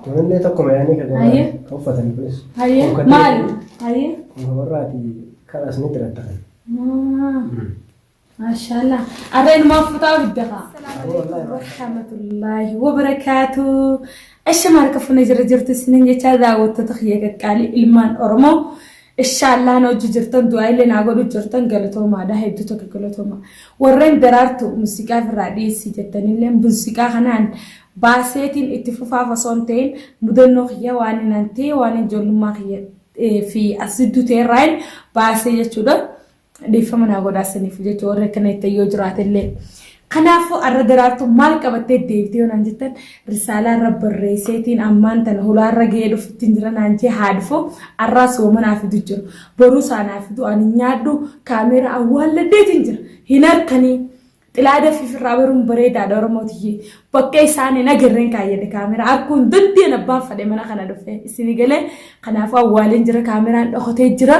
Tunalle tokko maayanii kan uffatanii kunis. Hayyee maali? Hayyee. Warraati kanas ni dirata kan. Maashaallah. Arreen maaf futaa biddaqa. Rahmatullahi wa barakaatu. Asha marka funa jirtu sinin jecha daawwattoota takhiyee qaqqaali ilmaan Oromoo. Inshallah no jirtan du'aalee naa godhu jirtan galatooma hedduu tokko galatooma. Warreen daraartu muuziqaa firraa dhiyeessii jettanillee muuziqaa kanaan baaseetiin itti fufaa fasoon ta'in mudannoo kiyya waan hinantee waan ijoollummaa kiyya fi asiddu ta'erraan baasee jechuudha. Dhiifama naa godhaasaniif jechuudha warra kana itti yoo jiraatellee. Kanaafuu arra daraartu maal qabattee deebitee yoonaan jettan risaalaa irra barreesseetiin ammaan tana hulaarra ga'ee dhufittiin jira naan jee haadfoo arraa soomanaa fidu jiru. Boruu saanaa fidu ani nyaadhu kaameeraa awwaalladdeetiin jira. Hin harkanii xilaada fifirraa baruun bareedaadha Oromootiyyee. Bakka isaanii nagarreen kaayyade kaameeraa harkuun dandeen abbaan fadhe mana kana dhufe isinii galee kanaafuu awwaaleen jira kaameeraan dhokotee jira.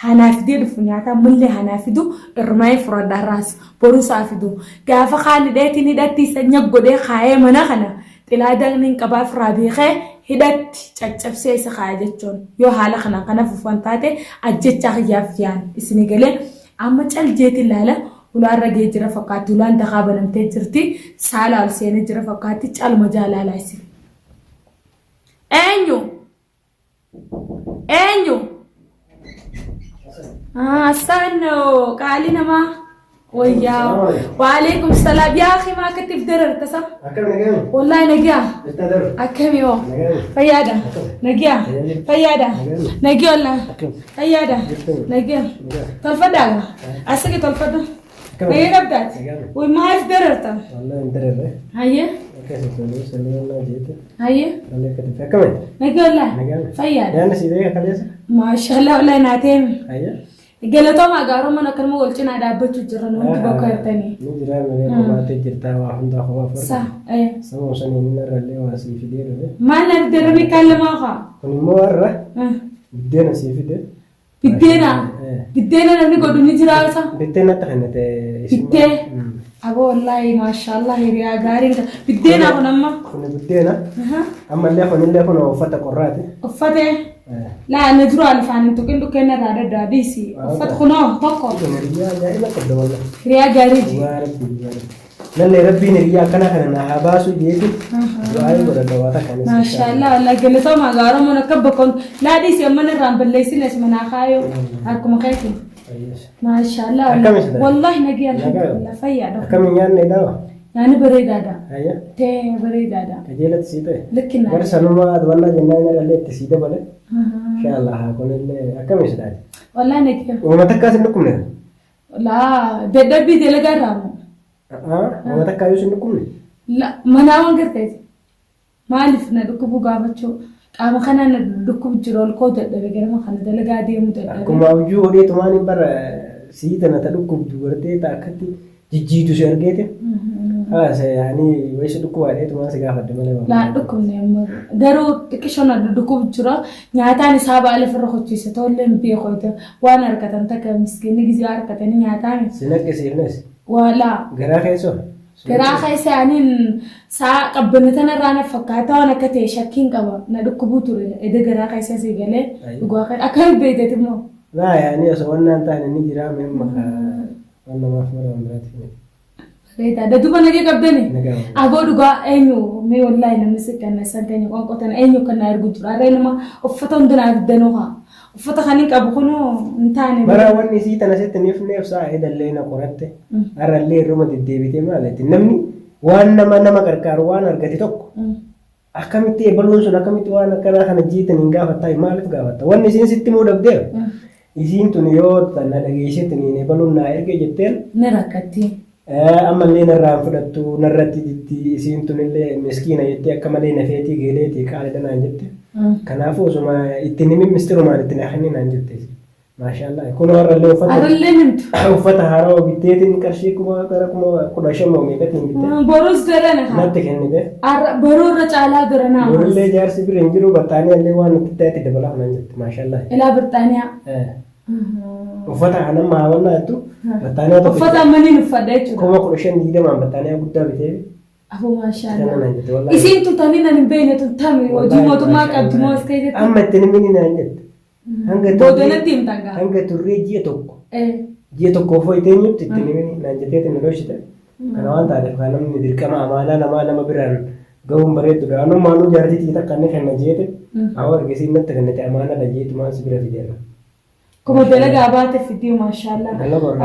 Hanaafidee dhufu nyaata mullee hanaafiduu irmaa'ee furadhaarraas boruu saafidu gaafa khaalidheetiin hidhatti sanya godhee kaayee mana kana xilaadaan hin qabaa firaa beekee hidhatti caccabsee isa kaaya jechuun yoo haala kanaan kana fuufan taate ajjechaa xiyyaaf yaan isinii galee amma caljeetiin laala hulaarra gee jira fakkaatti hulaan daqaa banamtee jirti saala ol seenee jira fakkaatti calma jaalaalaa isin. Eenyu. Asano kali nama wayya waalaikum salam ya akhi ma katif darar tasam Akam nagam. wallahi nagia Istadar. akami yo fayada nagia fayada nagia wala fayada nagia talfada asake talfada nagia kabdat wa ma af dararta Wallahi darar. haye Akase tuni sallallahu jete. haye Wallahi katif akam. nagia wala fayada Yana sidee kalesa. mashallah wallahi natem Ayya. Galatoma gaaro mana kan mo walchina dhaabbachuu jira nuti bakka hirtanii. Ni jira malee baatee jirtaa waa hunda qofa fara. Sa Sama sanii ni narralee waa sii fidee dhufe. maal na dirmi kallama kha. Kun immoo warra biddeena sii fide. Biddeena namni godhu ni jira isa. Biddeena tahanate. Biddee. Abo wallahi mashallah hiriyaa gaariin biddeena kun amma. Kun biddeena. Amma illee kun uffata qorraati. Uffate. La najru alfaan tukin dukena rada dadisi. Uffat kuno tokko. Hiriyaa gaarii. Lalle rabbiin hiriyaa kana na habaasu jeeti. Du'aayi godhata waa takkanis. Mashallah wallahi galatoma gaaro mana kabbakon la disi amana ramballeesin asmana khaayo akkuma kayti. Mashallah wallahi nagi alhamdulillah fayyada. Akkam nyaanne dawa. Yani bareedaadha. Ayya. Tee bareedaadha. Kajeelatti siite. Likkinaa. War sanuma adwalla jennaan irra itti siite bale. Inshallah kunillee akkam isdaati. Wallahi nagi. Uma takkaas hin dhukkubne. La dadhabbii dalagaa raamu. Uma takkaayyuu sin dhukkubne. La manaawan garteeti. Maaliif na dhukkubu gaafachuu qaama kana na dhukkubu jira ol koo dadhabe garama kana dalagaa deemu dadhabe. Akkuma hojii odeetumaan hin bara siita na ta dhukkubdu gartee ta akkatti jijjiitu si argeete. Haasa yaani wayisa dhukkubaadheetumaan si gaafadde malee. La dhukkubne amma garuu xiqqishona dhukkubu jira nyaataan isaa baala firra hojiisa tollee hin beekote waan harkatan takka miskiinni gizee harkatanii nyaataan. Sinaqqisiifnes. Wala. Garaa keessoo. Garaa keessa yaaniin saa qabbanatan irraa na fakkaata waan akka ta'e shakkiin qaba na dhukkubuu ture edda garaa keessa si galee dhugaa kan akka beekteeti immoo. Laa yaani osoo wannaan taane ni jira mee maka waan namaaf mala wandiraati. Reeta dadduba nagee qabdani. Aboo dhugaa eenyu mee wallahi namni si kan san keenya qonqotan eenyu kan na ergu jira arree nama uffata hundumaa fiddanoo haa. Uffata kan qabu kunu hin taane. Bara wanni sii tana sitti neef saa edallee na qoratte. Arrallee irruma deddeebitee maalitti namni waan nama qarqaaru waan argate tokko. Akkamitti eebaluun sun akkamitti waan akkanaa kana jiitan hin gaafatta maaliif gaafatta wanni isiin sitti muu dhabdeef. Isiin tun yoo na dhageessetti niin eebaluun naa erge jetteen. Ni rakkatti. Ammallee narraan fudhattu narratti jitti isiin tunillee miskiina jettee akka malee nafeetii geeleetii qaali danaan jette. Kanaafuu osuma itti nimi mistirumaan itti naqanii naan jette. Maashaallah kun warrallee uffata haaraa bitteetiin qarshii kuma 15 meeqatiin bitte. Boruus garana haa. Natti kennite. Boruurra caalaa garana haa. Boruullee jaarsi bira hin jiru baxxaanii illee waan nuti itti dabalaa naan jette maashaallah. Ilaa Birxaaniyaa. Uffata kana maawannaa jettu baxxaaniyaa tokko. Uffata ammaniin uffadha jechuudha. Kuma 15 diidamaan baxxaaniyaa guddaa bitee. Afu Kana maashaallah. naan jette wallahi. Isiin tutanii nan hin beekne tutami hojii mootummaa qabdi moo as keessatti. Amma itti nimini naan jette. Boodonatti hin tangaa. Hanga turree ji'a tokko. Eh. Ji'a tokko ofoo itee nyutti itti nimini naan jetteeti nu dhoshite. Kana waan taateef kan namni dirqama amaanaa namaa nama biraan ga'uun bareeddudha. Anuu maanuu jaartitii takka inni kenna jeete. Awwa argisiin natti kennate amaanaadha jeetu maan si bira fideera. Kuma dalagaa baate fidee maashaallah.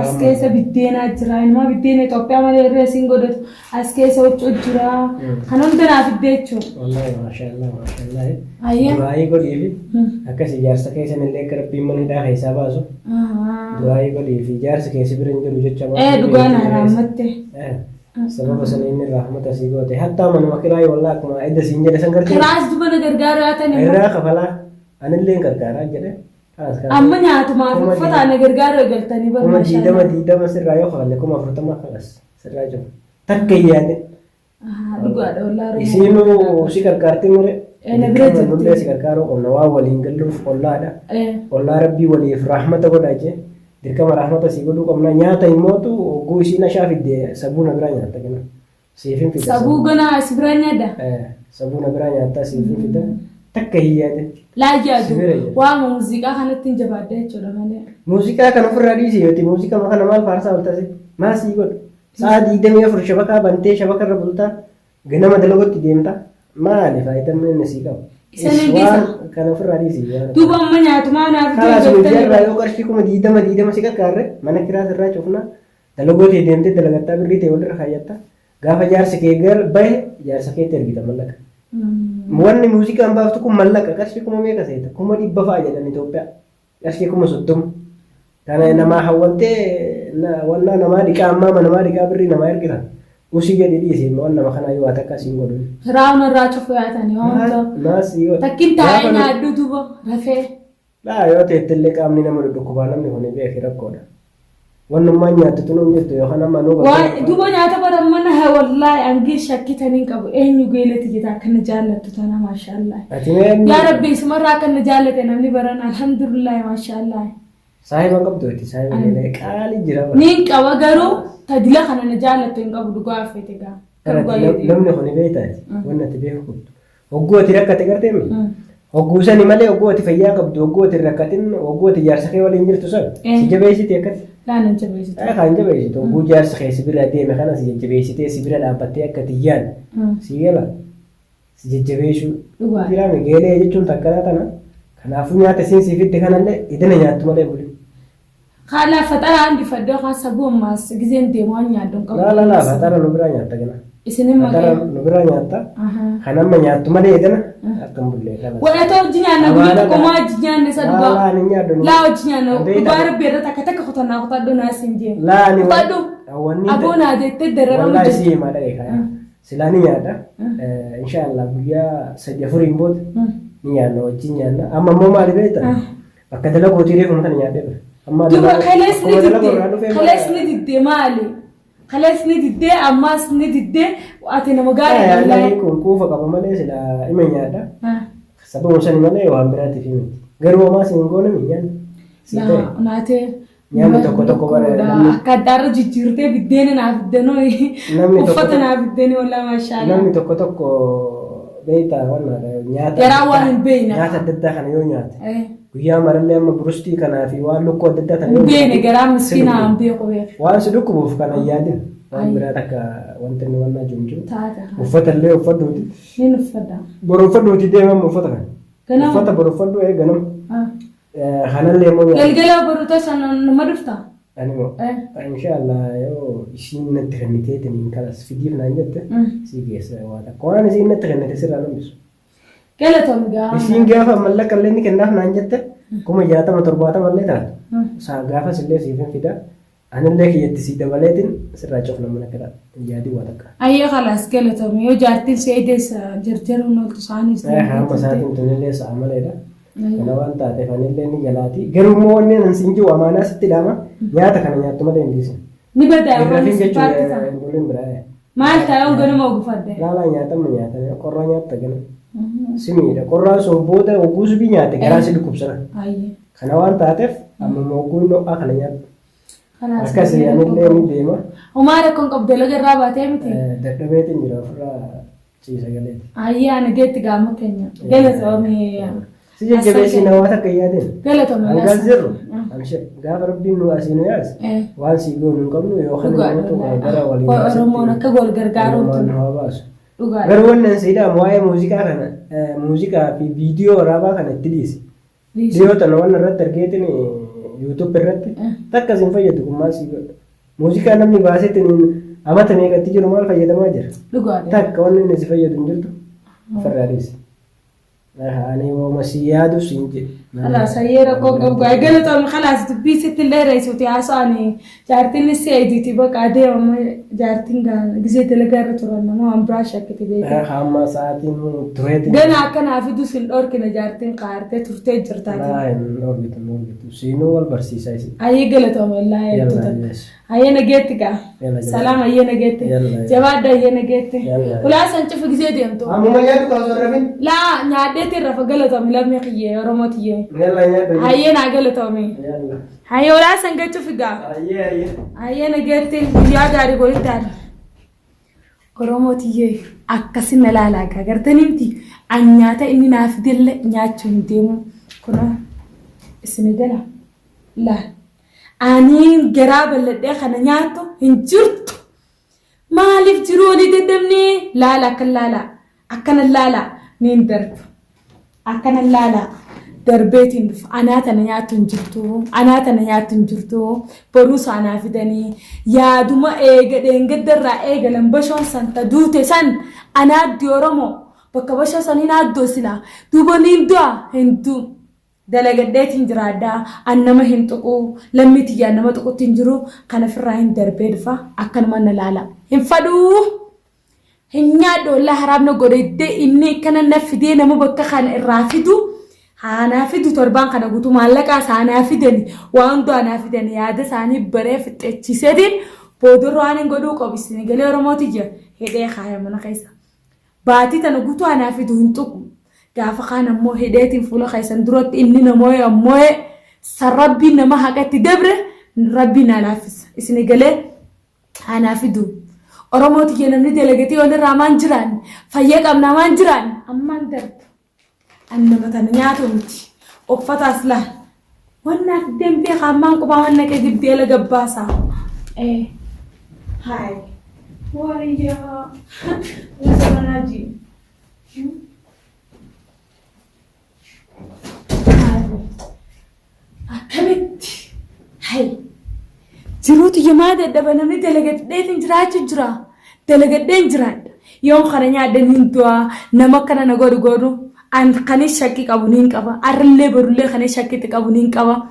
As keessa biddeenaa jira. Inuma biddeena Itoophiyaa malee irra isiin godhatu. As keessa huccuu jira. Kan hundanaa fiddee jechuudha. Wallahi maashaallah maashaallah. Ayyee. Du'aayii godhiifi akkas ijaarsa keessan illee akka rabbiin mana hidhaa keessaa baasu. Du'aayii godhiifi ijaarsa keessa bira hin jiru jecha. Dhugaan haaraammatte. Sababa sana inni rahmata sii goote. Hattaa manuma kiraayi wallahi akkuma edda siin jedhe san gartee. Kiraas dubana gargaaraa ta'e. Irraa kafalaa anillee gargaaraa jedhe. Amma nyaatumaaf uffata ana gargaaruu eegaltanii kuma diidama sirraa yoo kafalle kuma 40 kalas sirraa jiru. Takka yaade. Dhugaadha wallaahi. Isiinuu si gargaartii mure. Na bira jirti. Nullee si gargaaruu qabna waan waliin galluuf ollaadha. Ollaa rabbii waliif rahmata godhaa jee. Dirqama rahmata si godhuu qabna nyaata himmootu oguu isiin ashaa fidde sabuuna biraa nyaatta gana. Siifin fidda. Sabuu ganaa si biraa nyaadda. Sabuuna biraa nyaatta siifin fidda. Takka hiyyaade. Laajjaatu waan muuziqaa kanatti hin jabaadde jechuudha malee. Muuziqaa kana ofirraa dhiisii yooti muuziqaa kana maal faarsaa oltase maal sii godhu sa'a 24 shabakaa bantee shabakarra bultaa ganama dalagotti deemta maali faayidaan inni sii qabu. Waan kana ofirraa dhiisii. Duuba amma nyaatumaa naaf jechuudha. Yoo qarshii kuma 20 si kakkaarre mana kiraa sirraa cufna dalagooti deemtee dalagattaa birrii ta'e walirra kaayyatta gaafa jaarsi kee bahe jaarsa keetti ergita mallaqa. Wanni muuziqaan baaftu kun mallaqa qarshii kuma meeqa seeta kuma 100 fa'aa jedhan Itoophiyaa qarshii kuma 30 kana namaa hawwattee wanna namaa dhiqaa ammaa namaa dhiqaa birrii namaa ergita usii jedhi dhiisee waan nama kanaa yoo takka siin godhu raawun irraa cufu yaatanii waan ta'u takkin taa'ee nyaaddu duuba rafee laa yoo ta'ettillee qaamni nama dhukkubaa namni kun beekee rakkoodha wannummaan nyaattu tunuun jirtu yookaan amma nuu duuba nyaata baran mana wallaahi angii shakkitanii qabu eenyu geelati jeta akkana jaallattu tana maashaallah yaa rabbi isumarraa akkana jaallate namni baran alhamdulillah maashaallah saahiba qabdu itti saahiba geelee qaalii jira niin qaba garuu tadila kana na jaallattu hin qabu dhugaa affeete gaa namni kun beektaati wanni ati beeku hogguu ati rakkate garteemi hogguu sani malee hogguu ati fayyaa qabdu hogguu ati rakkatin hogguu ati jaarsa kee waliin jirtu san si jabeessiti akkati Laanan jabeessitu. Kan jabeessitu hogguu jaarsa kee si bira deeme kana si jajjabeessitee si bira dhaabbattee akka tiyyaan si gala si jajjabeessuu jiraame geelee jechuun takkanaa tana kanaafuu nyaata siin si fidde kanallee idina nyaattu malee buli. Haala fatara handi faddoo haa sabuu ammaas gizeen deemaa nyaaddoon qabu. Laa fatara nu biraa nyaatta gana. Isin fatara nu biraa nyaatta. Kan amma nyaattu malee gana akkam bullee kana. Wadhatoo hojii nyaanna guyyaa tokko maa hojii nyaanne isa dhugaa. Laa ni nyaaddu. Laa hojii nyaanna dhugaa rabbi irra takka takka kutannaa kutadhu naa siin jeen. Laa ni kutadhu. Aboonaa jettee darara wallahi si maadha eegaa. Silaa ni nyaadha. Inshallah guyyaa 3-4 booda ni nyaanna wajjin nyaanna. Amma immoo maali beektaa? Bakka dalagootii reefu kana nyaadhee bira. Duuba kaleesni diddee maali? Kaleesni diddee ammaas ni diddee ati nama gaarii dhalaa. Kun kuufa qaba malee sila ima nyaadha. Sababuma sani malee waan biraatiif himati. Garuu ammaas hin goone miyyaan. Naatee. Nyaanni tokko bara. Akka addaarra jijjiirtee biddeena naaf biddenoo uffata naaf biddeeni walaa maashaallah. Namni tokko beektaa wannaadha nyaata. Garaa waan hin beekna. Nyaata adda addaa kana yoo nyaate. Guyyaa marallee amma burustii kanaa fi waan lukkuu adda addaa ta'e. Beene garaa miskiinaa hin beeku beeku. Waan si dhukkubuuf kana yaadin. Waan biraa takka wanti inni wannaa jumjum. Uffata illee uffadduuti. Niin uffadda. Boru uffadduuti deemamu uffata kana. Ganama. Uffata boru uffaddu ganama. Kanallee immoo nyaata. Galgala boru tasan nama dhufta. Animo. Inshallah yoo ishiin natti kenniteetiin kalas fidiif naan jette. Si geessa waa takka waan isiin natti kennite sirraa nambisu. Galatoom gaa. Isiin gaafa mallaqa illee ni kennaaf naan jette. Kuma 60-70 illee taate. Saa gaafa sillee siifin fida. Anillee kiyyatti si dabaleetiin sirraa cufna mana kana yaadii waa takka. Ayyee khalaas galatoom yoo jaartiin seedees jarjaruun oltu isaanis. Hamma isaatiin tunillee sa'a maleedha. Kana waan taateef anillee ni galaati. Garuu immoo wanni nan siin jiru amaanaa sitti dhaama nyaata kana nyaattu malee hin dhiisin. Ni badaa waan jechuun maal ta'uu ganuma ogufadde. Laalaa nyaatamu nyaatan qorraa nyaatta gana. Simiidha qorraan sun booda oguu subii nyaate garaa si dhukkubsana. Kana waan taateef amma oguu ho'aa kana nyaattu. Akkasii anillee ni deema. Umaara kun qabdee garraa baatee miti. Dadhabeetiin jira ofirraa ciisa galeeti. Ayyaa geetti gaama keenya. Galatoomii. Si jajjabeessii namoota akka yaadeen. Galatoomii. Hangaan jirru. Gaafa rabbiin nu asii nu yaas. Waan sii goonu hin qabnu yookaan namoota gara waliin. Oromoon akka wal gargaaruutu. Waan nu habaasu. Garuu wannan siidhaan waa'ee muuziqaa kana muuziqaa fi viidiyoo waraabaa kana itti dhiisi. Dhiyoota namoonni irratti argeetiin YouTube irratti takka siin fayyadu kun maal sii godha. Muuziqaa namni baasetti amata meeqatti jiru maal fayyadamaa jira. Takka wanni inni si fayyadu hin jirtu. Ofirraa dhiisi. Ani wooma si yaadu siin jedhe. خلاص هي ركوب أبغى قلت خلاص تبي ست اللي رئيسوتي عصاني جارتين السيدتي بقى عادي وما جارتين قال جزيت اللي قررت ورانا ما عم براشة كتبي. خامة ساعتين تريد. جنا كان عفيدوس الأور كنا جارتين قارتة تفتح جرتاتي. لا الأور بيت سينو والبرسيس هاي. هي قلت أم الله يلا. هي نجيت كا. سلام هي نجيت. جواد هي نجيت. ولا سنشوف جزيت يوم تو. أمو ما يادو كاسر لا ناديت الرفا قلت أم لا مخيه رمتيه. يلا هيا ناقل تومي هيا ولا سنجتو في قا هيا نجتي يا غاري قولي تار كروموتي أكاسي ملالا كعرتني متي أنياتا إني نافدل نياتشو نديمو كنا اسمه لا أني جراب اللي دخل نياتو هنجرت ما لف جروني قدمني لا كلا لا أكن لا نندرب أكن لا دربيتين أنا تنياتن جرتو بروس أنا في دني يا دوما إنقدر رأي لم بشون سنت دوتة سن أنا ديورمو بكبشة سنين دوسلا دوبنين دوا هندو دلقديتين جرادا أنا ما هنتقو لم يتيجي أنا ما تقو تنجرو كان في الرأي دربيت فا أكن من لالا هنفدو هنيادو الله حرامنا قريد إني كان نفدي نمو بكخان الرافدو Hanaafiddu torban kana guutuu maallaqa hanaafidani waan doo hanaafidani yaada isaanii baree fixachiiseetiin boodurra waan hin godhuu qobisni galee Oromooti jira hidhee kaaya mana keessa. Baatii tana guutuu hanaafidu hin tuqu gaafa kaan ammoo hidheetiin fuula keessan duratti inni namooye ammoo sarrabbii nama haqatti dabre rabbiin hanaafisa isni galee hanaafidu. Oromooti jira namni delegatii walirraa maan jiraan fayyaa qabnaa maan jiraan ammaan darbu. أنا مثلا نياتومتي أفتح له وانا قدام في خامان قبا وانا كجدي له جباسة إيه هاي ويا لازم نجي أكملت هاي جروت يمادة دبنا من دلقت ديتن جرا دلقت دين جراد يوم خرجنا دنين توا نمكنا نقول قولو أن خني شكي كابونين كابا أرلله برلله خني شكي تكابونين كابا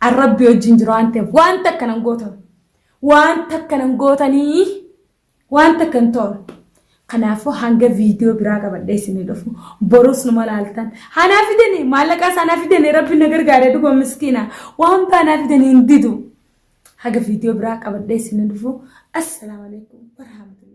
الرب يوجين جرانته وانت كنن غوتني وانت كنتون خنافو هانجا فيديو براغا بديسني دفو بروس نمالالتان هنافدني مالكا سنافدني ربي نغر غاري دغو مسكينه وانت هنافدني نديدو هاغا فيديو براغا بديسني دفو السلام عليكم ورحمه الله